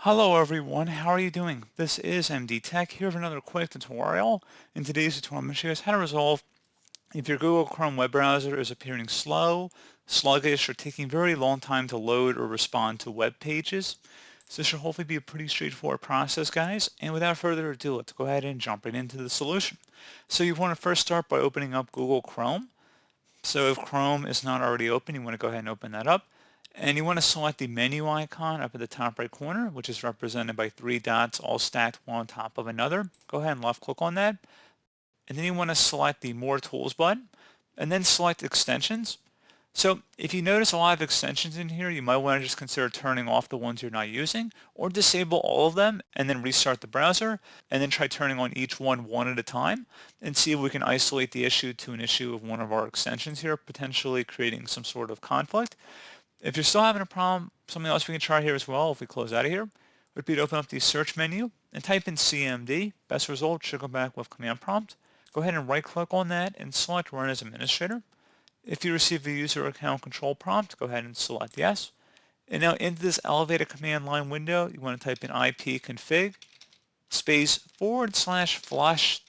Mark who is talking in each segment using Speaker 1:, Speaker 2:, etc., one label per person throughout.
Speaker 1: Hello everyone, how are you doing? This is MD Tech here with another quick tutorial. In today's tutorial, I'm going to show you guys how to resolve if your Google Chrome web browser is appearing slow, sluggish, or taking very long time to load or respond to web pages. So this should hopefully be a pretty straightforward process, guys. And without further ado, let's go ahead and jump right into the solution. So you want to first start by opening up Google Chrome. So if Chrome is not already open, you want to go ahead and open that up. And you want to select the menu icon up at the top right corner, which is represented by three dots all stacked one on top of another. Go ahead and left click on that. And then you want to select the More Tools button, and then select Extensions. So if you notice a lot of extensions in here, you might want to just consider turning off the ones you're not using, or disable all of them and then restart the browser, and then try turning on each one at a time, and see if we can isolate the issue to an issue of one of our extensions here, potentially creating some sort of conflict. If you're still having a problem, something else we can try here as well, if we close out of here, would be to open up the search menu and type in CMD. Best result should come back with command prompt. Go ahead and right click on that and select Run as Administrator. If you receive a user account control prompt, go ahead and select yes. And now into this elevated command line window, you want to type in ipconfig space /flush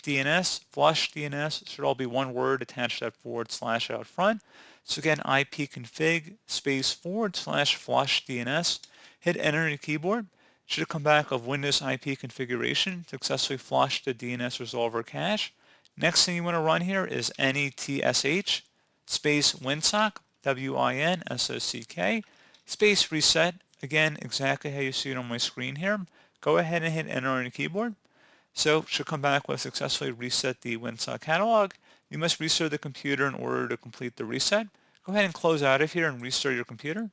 Speaker 1: DNS. Flush DNS should all be one word attached to that / out front. So again, ipconfig space /flush DNS. Hit enter on your keyboard. Should come back of Windows IP configuration to successfully flush the DNS resolver cache. Next thing you want to run here is netsh space winsock, WINSOCK, space reset. Again, exactly how you see it on my screen here. Go ahead and hit enter on your keyboard. So it should come back with successfully reset the winsock catalog. You must restart the computer in order to complete the reset. Go ahead and close out of here and restart your computer.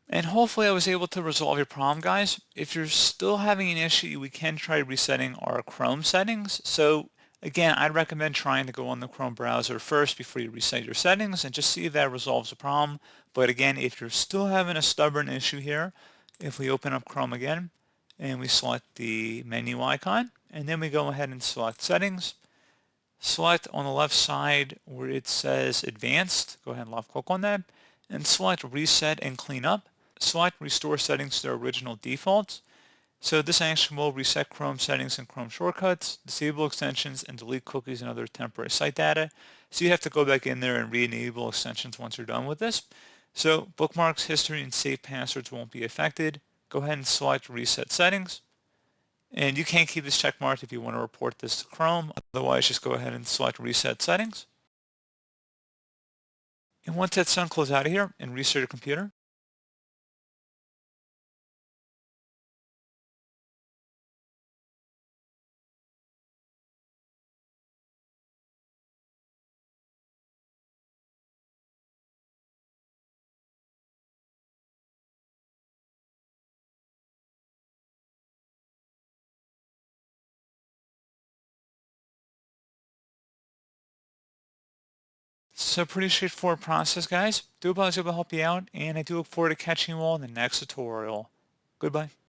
Speaker 1: And hopefully I was able to resolve your problem, guys. If you're still having an issue, we can try resetting our Chrome settings. So again, I'd recommend trying to go on the Chrome browser first before you reset your settings and just see if that resolves the problem. But again, if you're still having a stubborn issue here, if we open up Chrome again and we select the menu icon, and then we go ahead and select settings, select on the left side where it says advanced, go ahead and left click on that, and select reset and clean up. Select restore settings to their original defaults. So this action will reset Chrome settings and Chrome shortcuts, disable extensions, and delete cookies and other temporary site data. So you have to go back in there and re-enable extensions once you're done with this. So bookmarks, history, and saved passwords won't be affected. Go ahead and select reset settings. And you can keep this check marked if you want to report this to Chrome. Otherwise, just go ahead and select reset settings. And once that's done, close out of here and restart your computer. So pretty straightforward process, guys. Do hope I was able to help you out, and I do look forward to catching you all in the next tutorial. Goodbye.